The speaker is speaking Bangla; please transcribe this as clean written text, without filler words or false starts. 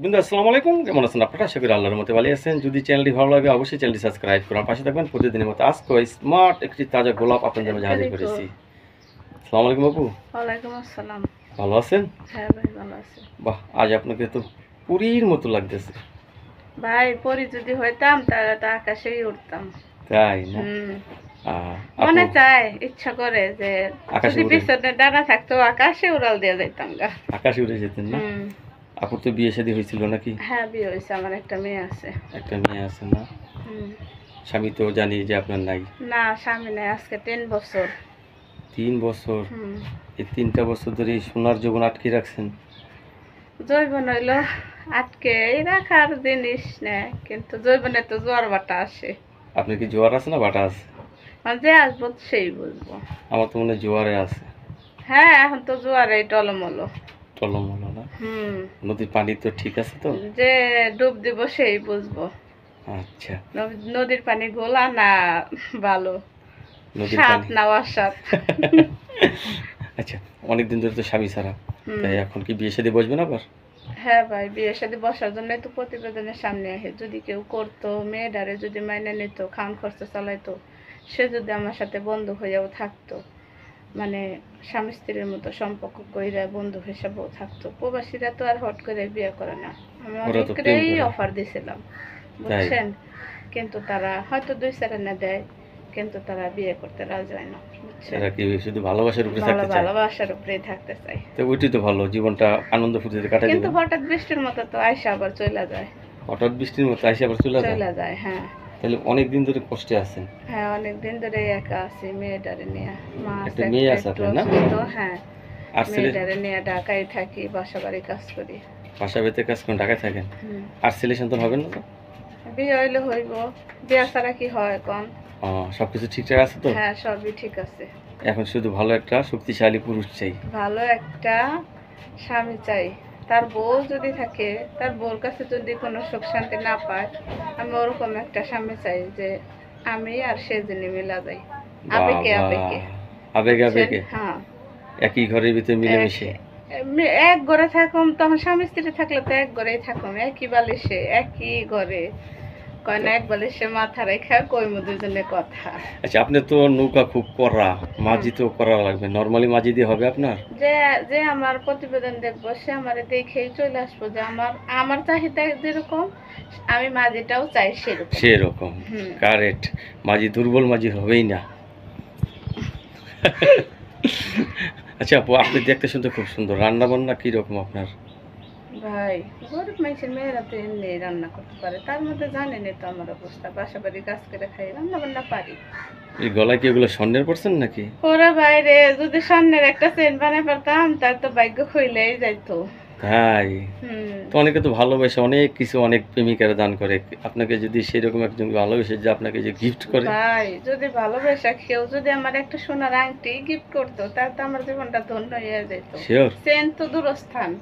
বন্ধু আসসালামু আলাইকুম, কেমন আছেন আপনারা? আশা করি আল্লাহর মতো ভালো আছেন। যদি চ্যানেলটি ভালো লাগে অবশ্যই চ্যানেলটি সাবস্ক্রাইব করুন, পাশে থাকবেন প্রতিদিনের মতো। আজকে স্মার্ট একটি তাজা গোলাপ আপনাদের মাঝে হাজির করেছি। আসসালামু আলাইকুম আপু। ওয়ালাইকুম আসসালাম। ভালো আছেন? হ্যাঁ ভাই, ভালো আছি। বাহ, আজ আপনাকে তো পুরীর মতো লাগতেছে। ভাই, পরি যদি হইতাম তাহলে তো আকাশেই উঠতাম। তাই না? মনে আপু চায়, ইচ্ছা করে যে আকাশে যদি উড়ে, পিছনে ডানা থাকতো আকাশে উড়াল দিয়ে যাইতাম গা। আকাশে উড়ে যেতেন না? আপুর তো বিয়ে শাদী হয়েছিল নাকি? হ্যাঁ, বিয়ে হয়েছে, আমার একটা মেয়ে আছে। একটা মেয়ে আছে না? হুম। স্বামী তো জানি যে আপনার নাই। না, স্বামী নাই, আজকে 3 বছর। 3 বছর? এই 3টা বছর ধরে এই সোনার যৌবন আটকে রাখছেন। জৈবন হইল আটকে রাখার জিনিস নেই, কিন্তু জৈবনে তো জোয়ার বাটা আসে। আপনার কি জোয়ার আছে না বাটা আছে? মানে যে আসবো সেই বুঝবো। আমার তো মনে হয় জোয়ারে আছে। হ্যাঁ, এখন তো জোয়ারে টলমলো। টলমলো না? হুম। নদীর পানি তো ঠিক আছে তো? যে ডুব দিব সেই বুঝবো। আচ্ছা। নদীর পানি ঘোলা না ভালো, নদীর স্বাদ পানি না অস্বাদ। আচ্ছা, অনেকদিন ধরে তো স্বামী ছাড়া, তাই এখন কি বিয়ে শাদী বসবেন আবার? হ্যাঁ ভাই, বিয়ের সাথে বসার জন্য তো প্রতিবেদনের সামনে আসে। যদি কেউ করতো, মেয়েটারে যদি মাইনে নিত, খাওয়ান খরচ চালাইতো, সে যদি আমার সাথে বন্ধু হয়েও থাকতো, মানে স্বামী স্ত্রীর মতো সম্পর্ক কইরা বন্ধু হিসাবেও থাকতো। প্রবাসীরা তো আর হট করে বিয়ে করে না। আমি ওরা তো প্রেম অনেককেই করে। অফার দিছিলাম, বুঝছেন, কিন্তু তারা হয়তো 2-4 আনা দেয়, কিন্তু তারা বিয়ে করতে রাজি হয় না, বুঝছেন। এরা কি শুধু ভালোবাসার উপরে থাকতে চায়? ভালোবাসার উপরেই থাকতে চাই। তো ওইটাই তো ভালো, জীবনটা আনন্দ ফুর্তিতে কাটাই কিন্তু দিবেন। হঠাৎ বৃষ্টির মতো তো আয়সা আবার চলে যায়। হঠাৎ বৃষ্টির মতো আইসে আবার চলে যায়? চলে যায়, হ্যাঁ। তাহলে অনেক দিন ধরে কষ্টে আছেন। হ্যাঁ, অনেকদিন ধরে একা আছি মেয়েটারে নিয়ে। মা একটা আছে, মেয়ে আছে একটু আপনার না? অসুস্থ। হ্যাঁ, আর ছেলে? মেয়েটারে নিয়ে ঢাকায় থাকি, বাসা বাড়ি কাজ করি। বাসা বেঁধে কাজ করেন, ঢাকায় থাকেন? আর ছেলে সন্তান হবেন না তো? বিয়ে হইলে হইব, বিয়ে ছাড়া কি হয় এখন। সবকিছু ঠিকঠাক আছে তো? হ্যাঁ, সবই ঠিক আছে। এখন শুধু ভালো একটা শক্তিশালী পুরুষ চাই। ভালো একটা স্বামী চাই। তার বউ যদি থাকে, তার বউর কাছে যদি কোনো সুখ শান্তি না পায়, আমি ওরকম একটা স্বামী চাই যে আমি আর সে জেনে মিলা যাই। আবেগে বাবা, আবেগে, আবেগে বুঝছেন? আবেগে হ্যাঁ, একই ঘরের ভিতরে মিলেমিশে। এক ঘরে থাকুম, তখন স্বামী স্ত্রী থাকলে তো এক ঘরেই থাকুম, একই বালিশে একই ঘরে। কয় না, এক বালিশে মাথা রেখা কইমু দুজনে কথা। আচ্ছা, আপনি তো নৌকা খুব কড়া, মাঝি তো করা লাগবে, নর্মালি মাঝি দিয়ে হবে আপনার? যে যে আমার প্রতিবেদন দেখবো সে আমারে দেখেই চলে আসবো যে আমার আমার চাহিদা যেরকম, আমি মাঝিটাও চাই সেরকম। সেরকম? কারেক্ট। মাঝি দুর্বল মাঝি হবেই না। আচ্ছা আপু, আপনি দেখতে শুনতে খুব সুন্দর, রান্না বান্না কিরকম আপনার? ভাই, গরিব মানুষের মেয়েরা তো এমনি রান্না করতে পারে, তার মধ্যে জানেনি তো আমার অবস্থা, বাসা বাড়ি কাজ করে খাই, রান্না বান্না পারি। এই গলায় কি এগুলো স্বর্ণের পড়ছেন নাকি? ওরে বাইরে, যদি স্বর্ণের একটা চেন বানাই পারতাম তার তো ভাগ্য খুইলেই যাইতো। তাই? হুম। তো অনেকে তো ভালোবাসে অনেক কিছু, অনেক প্রেমিকারা দান করে। আপনাকে যদি সেরকম একজন ভালোবেসে যে আপনাকে যে গিফট করে। ভাই, যদি ভালোবাসা কেউ যদি আমার একটা সোনার আংটি গিফট করতো, তাহলে তো আমার জীবনটা ধন্য হয়ে যেত। শিওর? চেন তো দূরস্থান।